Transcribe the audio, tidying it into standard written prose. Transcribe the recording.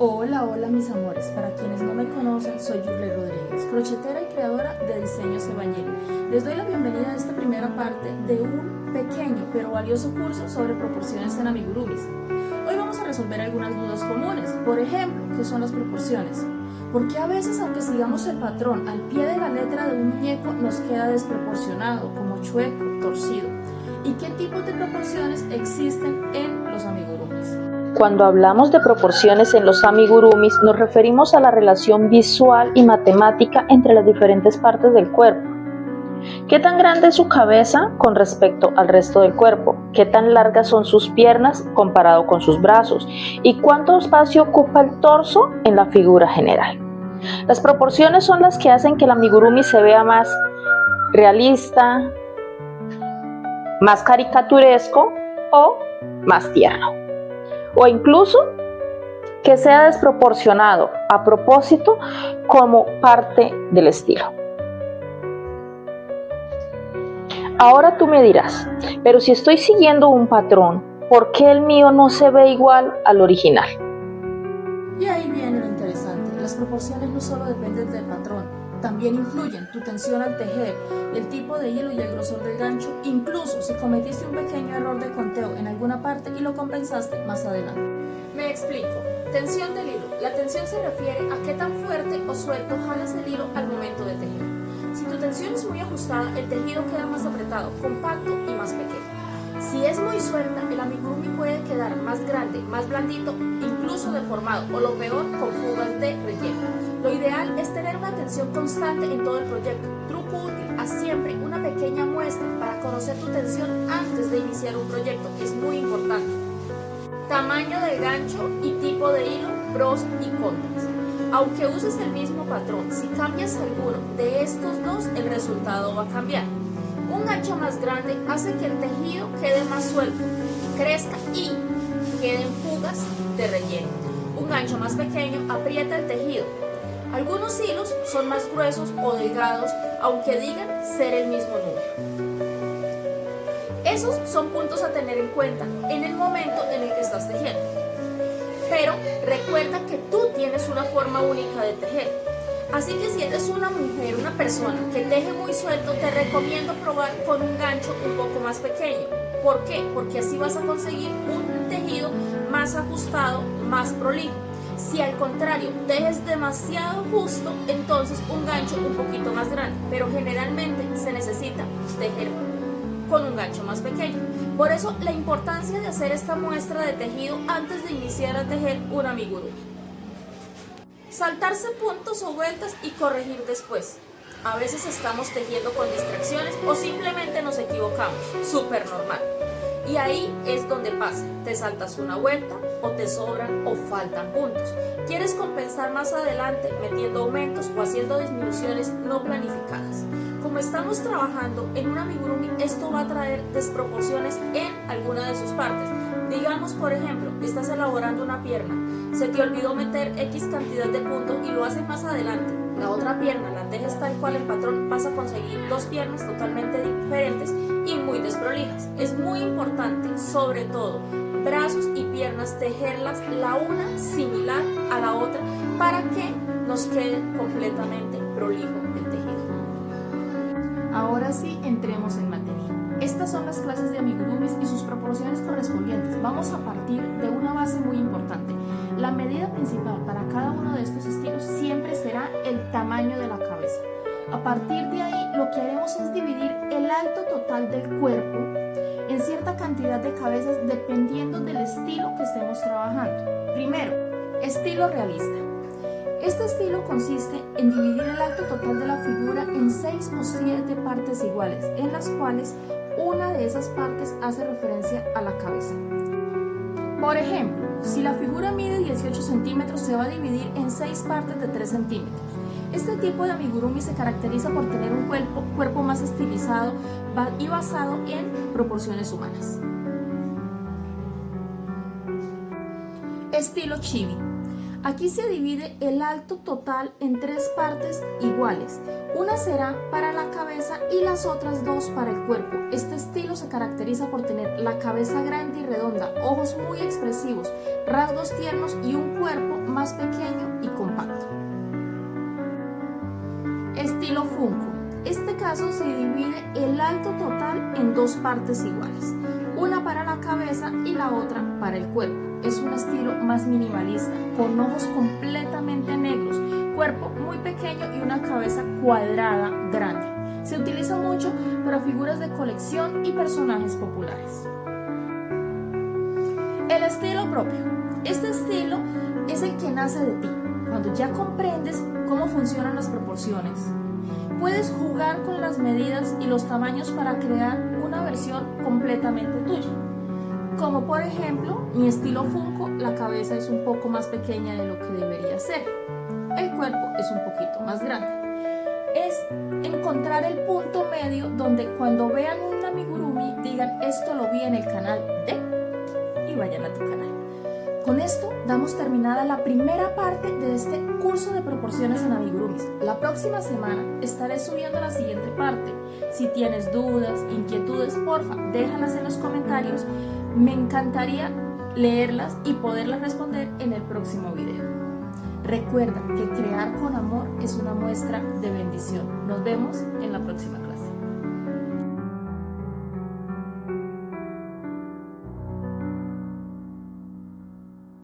Hola, hola mis amores, para quienes no me conocen, soy Yurle Rodríguez, crochetera y creadora de Diseños Evangelio. Les doy la bienvenida a esta primera parte de un pequeño pero valioso curso sobre proporciones en amigurumis. Hoy vamos a resolver algunas dudas comunes, por ejemplo, ¿qué son las proporciones? ¿Por qué a veces, aunque sigamos el patrón al pie de la letra de un muñeco, nos queda desproporcionado, como chueco, torcido? ¿Y qué tipos de proporciones existen en los amigurumis? Cuando hablamos de proporciones en los amigurumis, nos referimos a la relación visual y matemática entre las diferentes partes del cuerpo. ¿Qué tan grande es su cabeza con respecto al resto del cuerpo? ¿Qué tan largas son sus piernas comparado con sus brazos? ¿Y cuánto espacio ocupa el torso en la figura general? Las proporciones son las que hacen que el amigurumi se vea más realista, más caricaturesco o más tierno. O incluso que sea desproporcionado a propósito como parte del estilo. Ahora tú me dirás, pero si estoy siguiendo un patrón, ¿por qué el mío no se ve igual al original? Y ahí viene lo interesante, las proporciones no solo dependen del patrón, también influyen tu tensión al tejer, el tipo de hilo y el grosor del gancho, incluso si cometiste un pequeño error de conteo en alguna parte y lo compensaste más adelante. Me explico. Tensión del hilo. La tensión se refiere a qué tan fuerte o suelto jalas el hilo al momento de tejer. Si tu tensión es muy ajustada, el tejido queda más apretado, compacto y más pequeño. Si es muy suelta, el amigurumi puede quedar más grande, más blandito, incluso deformado, o lo peor, con fugas de relleno. Lo ideal es tener una tensión constante en todo el proyecto. Truco útil, haz siempre una pequeña muestra para conocer tu tensión antes de iniciar un proyecto, es muy importante. Tamaño del gancho y tipo de hilo, pros y contras. Aunque uses el mismo patrón, si cambias alguno de estos dos, el resultado va a cambiar. Un gancho más grande hace que el tejido quede más suelto, crezca y queden fugas de relleno. Un gancho más pequeño aprieta el tejido. Algunos hilos son más gruesos o delgados, aunque digan ser el mismo número. Esos son puntos a tener en cuenta en el momento en el que estás tejiendo. Pero recuerda que tú tienes una forma única de tejer. Así que si eres una mujer, una persona que teje muy suelto, te recomiendo probar con un gancho un poco más pequeño. ¿Por qué? Porque así vas a conseguir un tejido más ajustado, más prolijo. Si al contrario tejes demasiado justo, entonces un gancho un poquito más grande. Pero generalmente se necesita tejer con un gancho más pequeño. Por eso la importancia de hacer esta muestra de tejido antes de iniciar a tejer un amigurumi. Saltarse puntos o vueltas y corregir después. A veces estamos tejiendo con distracciones o simplemente nos equivocamos, súper normal. Y ahí es donde pasa, te saltas una vuelta o te sobran o faltan puntos. Quieres compensar más adelante metiendo aumentos o haciendo disminuciones no planificadas. Como estamos trabajando en un amigurumi, esto va a traer desproporciones en alguna de sus partes. Digamos, por ejemplo, estás elaborando una pierna, se te olvidó meter X cantidad de puntos y lo haces más adelante. La otra pierna la tejes tal cual el patrón, vas a conseguir dos piernas totalmente diferentes y muy desprolijas. Es muy importante, sobre todo, brazos y piernas, tejerlas la una similar a la otra para que nos quede completamente prolijo el tejido. Ahora sí, entremos en materia. Estas son las clases de amigurumis y sus proporciones correspondientes. Vamos a partir de una base muy importante. La medida principal para cada uno de estos estilos siempre será el tamaño de la cabeza. A partir de ahí, lo que haremos es dividir el alto total del cuerpo en cierta cantidad de cabezas dependiendo del estilo que estemos trabajando. Primero, estilo realista. Este estilo consiste en dividir el alto total de la figura en 6 o 7 partes iguales, en las cuales una de esas partes hace referencia a la cabeza. Por ejemplo, si la figura mide 18 centímetros, se va a dividir en 6 partes de 3 centímetros. Este tipo de amigurumi se caracteriza por tener un cuerpo más estilizado y basado en proporciones humanas. Estilo chibi. Aquí se divide el alto total en 3 partes iguales. Una será para la cabeza y las otras 2 para el cuerpo. Este estilo se caracteriza por tener la cabeza grande y redonda, ojos muy expresivos, rasgos tiernos y un cuerpo más pequeño y compacto. Estilo Funko. Este caso se divide el alto total en 2 partes iguales. Una para la cabeza y la otra para el cuerpo. Es un estilo más minimalista, con ojos completamente negros, cuerpo muy pequeño y una cabeza cuadrada grande. Se utiliza mucho para figuras de colección y personajes populares. El estilo propio. Este estilo es el que nace de ti, cuando ya comprendes cómo funcionan las proporciones. Puedes jugar con las medidas y los tamaños para crear una versión completamente tuya. Como por ejemplo, mi estilo Funko, la cabeza es un poco más pequeña de lo que debería ser. El cuerpo es un poquito más grande. Es encontrar el punto medio donde cuando vean un amigurumi digan esto lo vi en el canal de y vayan a tu canal. Con esto damos terminada la primera parte de este curso de proporciones en amigurumis. La próxima semana estaré subiendo la siguiente parte. Si tienes dudas, inquietudes, porfa, déjalas en los comentarios. Me encantaría leerlas y poderlas responder en el próximo video. Recuerda que crear con amor es una muestra de bendición. Nos vemos en la próxima clase.